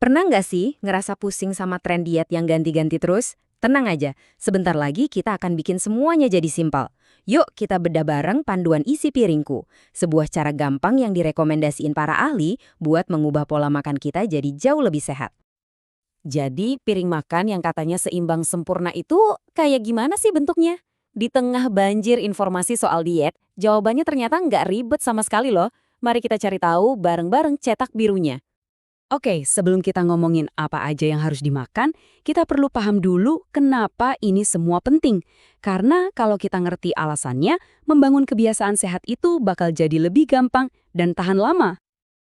Pernah nggak sih ngerasa pusing sama tren diet yang ganti-ganti terus? Tenang aja, sebentar lagi kita akan bikin semuanya jadi simpel. Yuk kita bedah bareng panduan isi piringku. Sebuah cara gampang yang direkomendasiin para ahli buat mengubah pola makan kita jadi jauh lebih sehat. Jadi piring makan yang katanya seimbang sempurna itu kayak gimana sih bentuknya? Di tengah banjir informasi soal diet, jawabannya ternyata nggak ribet sama sekali loh. Mari kita cari tahu bareng-bareng cetak birunya. Oke, sebelum kita ngomongin apa aja yang harus dimakan, kita perlu paham dulu kenapa ini semua penting. Karena kalau kita ngerti alasannya, membangun kebiasaan sehat itu bakal jadi lebih gampang dan tahan lama.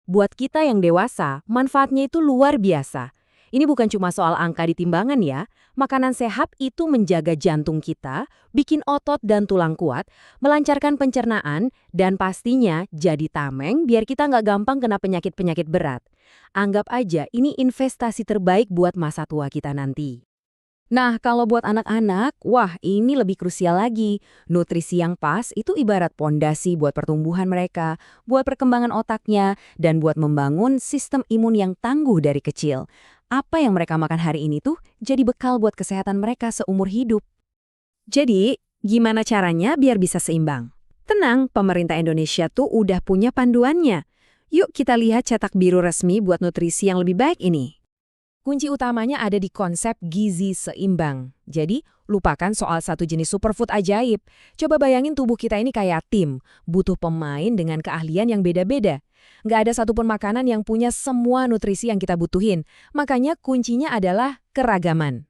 Buat kita yang dewasa, manfaatnya itu luar biasa. Ini bukan cuma soal angka di timbangan ya. Makanan sehat itu menjaga jantung kita, bikin otot dan tulang kuat, melancarkan pencernaan, dan pastinya jadi tameng biar kita nggak gampang kena penyakit-penyakit berat. Anggap aja ini investasi terbaik buat masa tua kita nanti. Nah, kalau buat anak-anak, wah ini lebih krusial lagi. Nutrisi yang pas itu ibarat pondasi buat pertumbuhan mereka, buat perkembangan otaknya, dan buat membangun sistem imun yang tangguh dari kecil. Apa yang mereka makan hari ini tuh jadi bekal buat kesehatan mereka seumur hidup. Jadi, gimana caranya biar bisa seimbang? Tenang, pemerintah Indonesia tuh udah punya panduannya. Yuk kita lihat cetak biru resmi buat nutrisi yang lebih baik ini. Kunci utamanya ada di konsep gizi seimbang. Jadi, lupakan soal satu jenis superfood ajaib. Coba bayangin tubuh kita ini kayak tim, butuh pemain dengan keahlian yang beda-beda. Nggak ada satupun makanan yang punya semua nutrisi yang kita butuhin. Makanya kuncinya adalah keragaman.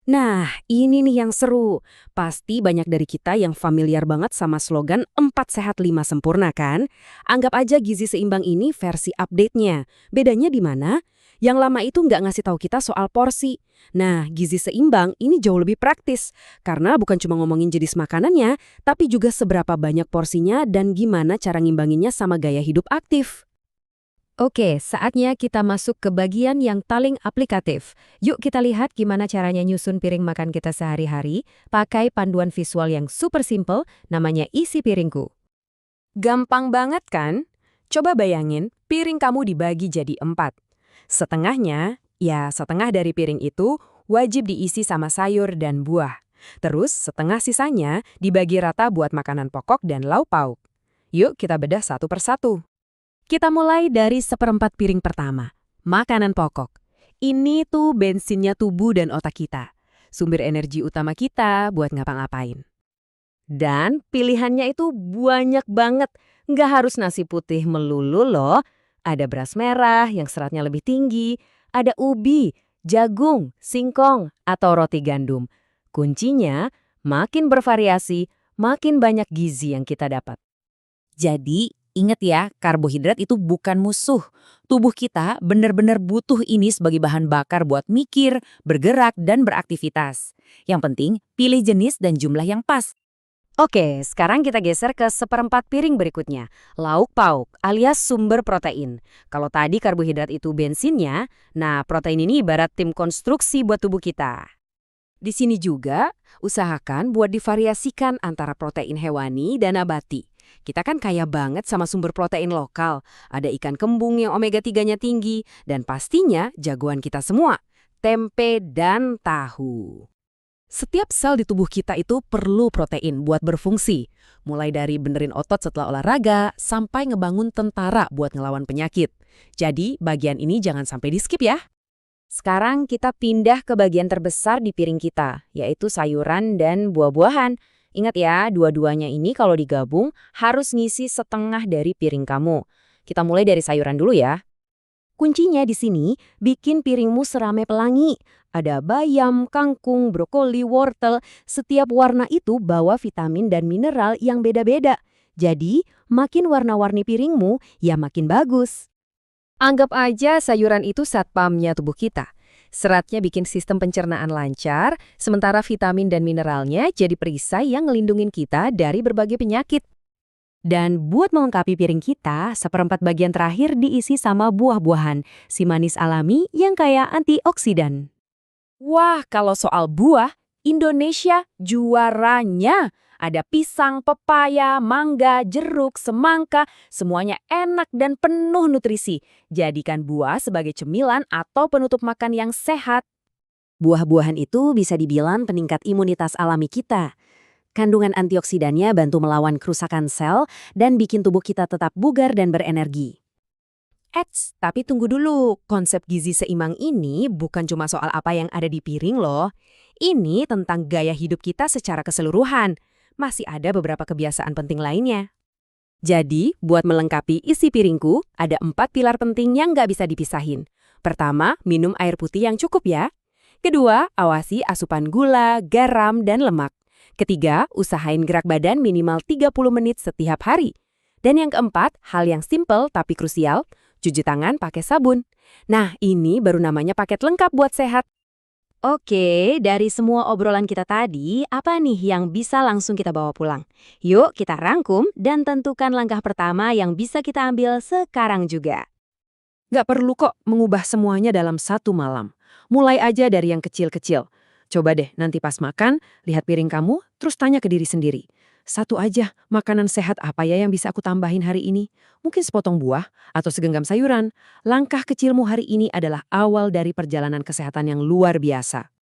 Nah, ini nih yang seru. Pasti banyak dari kita yang familiar banget sama slogan 4 sehat 5 sempurna kan? Anggap aja gizi seimbang ini versi update-nya. Bedanya di mana? Yang lama itu nggak ngasih tahu kita soal porsi. Nah, gizi seimbang ini jauh lebih praktis. Karena bukan cuma ngomongin jenis makanannya, tapi juga seberapa banyak porsinya dan gimana cara ngimbanginnya sama gaya hidup aktif. Oke, saatnya kita masuk ke bagian yang paling aplikatif. Yuk kita lihat gimana caranya nyusun piring makan kita sehari-hari, pakai panduan visual yang super simple, namanya isi piringku. Gampang banget kan? Coba bayangin, piring kamu dibagi jadi 4. Setengahnya, ya setengah dari piring itu wajib diisi sama sayur dan buah. Terus setengah sisanya dibagi rata buat makanan pokok dan lauk pauk. Yuk kita bedah satu persatu. Kita mulai dari seperempat piring pertama, makanan pokok. Ini tuh bensinnya tubuh dan otak kita. Sumber energi utama kita buat ngapa-ngapain. Dan pilihannya itu banyak banget. Nggak harus nasi putih melulu loh. Ada beras merah yang seratnya lebih tinggi, ada ubi, jagung, singkong, atau roti gandum. Kuncinya, makin bervariasi, makin banyak gizi yang kita dapat. Jadi, ingat ya, karbohidrat itu bukan musuh. Tubuh kita benar-benar butuh ini sebagai bahan bakar buat mikir, bergerak, dan beraktivitas. Yang penting, pilih jenis dan jumlah yang pas. Oke, sekarang kita geser ke seperempat piring berikutnya. Lauk pauk alias sumber protein. Kalau tadi karbohidrat itu bensinnya, nah protein ini ibarat tim konstruksi buat tubuh kita. Di sini juga, usahakan buat divariasikan antara protein hewani dan nabati. Kita kan kaya banget sama sumber protein lokal. Ada ikan kembung yang omega 3-nya tinggi, dan pastinya jagoan kita semua, tempe dan tahu. Setiap sel di tubuh kita itu perlu protein buat berfungsi. Mulai dari benerin otot setelah olahraga, sampai ngebangun tentara buat ngelawan penyakit. Jadi, bagian ini jangan sampai di-skip ya. Sekarang kita pindah ke bagian terbesar di piring kita, yaitu sayuran dan buah-buahan. Ingat ya, dua-duanya ini kalau digabung harus ngisi setengah dari piring kamu. Kita mulai dari sayuran dulu ya. Kuncinya di sini, bikin piringmu seramai pelangi. Ada bayam, kangkung, brokoli, wortel. Setiap warna itu bawa vitamin dan mineral yang beda-beda. Jadi, makin warna-warni piringmu, ya makin bagus. Anggap aja sayuran itu satpamnya tubuh kita. Seratnya bikin sistem pencernaan lancar, sementara vitamin dan mineralnya jadi perisai yang ngelindungin kita dari berbagai penyakit. Dan buat melengkapi piring kita, seperempat bagian terakhir diisi sama buah-buahan, si manis alami yang kaya antioksidan. Wah, kalau soal buah, Indonesia juaranya. Ada pisang, pepaya, mangga, jeruk, semangka, semuanya enak dan penuh nutrisi. Jadikan buah sebagai cemilan atau penutup makan yang sehat. Buah-buahan itu bisa dibilang peningkat imunitas alami kita. Kandungan antioksidannya bantu melawan kerusakan sel dan bikin tubuh kita tetap bugar dan berenergi. Eits, tapi tunggu dulu. Konsep gizi seimbang ini bukan cuma soal apa yang ada di piring loh. Ini tentang gaya hidup kita secara keseluruhan. Masih ada beberapa kebiasaan penting lainnya. Jadi, buat melengkapi isi piringku, ada 4 pilar penting yang nggak bisa dipisahin. Pertama, minum air putih yang cukup ya. Kedua, awasi asupan gula, garam, dan lemak. Ketiga, usahain gerak badan minimal 30 menit setiap hari. Dan yang keempat, hal yang simple tapi krusial, cuci tangan pakai sabun. Nah, ini baru namanya paket lengkap buat sehat. Oke, dari semua obrolan kita tadi, apa nih yang bisa langsung kita bawa pulang? Yuk kita rangkum dan tentukan langkah pertama yang bisa kita ambil sekarang juga. Gak perlu kok mengubah semuanya dalam satu malam. Mulai aja dari yang kecil-kecil. Coba deh nanti pas makan, lihat piring kamu, terus tanya ke diri sendiri. Satu aja, makanan sehat apa ya yang bisa aku tambahin hari ini? Mungkin sepotong buah atau segenggam sayuran. Langkah kecilmu hari ini adalah awal dari perjalanan kesehatan yang luar biasa.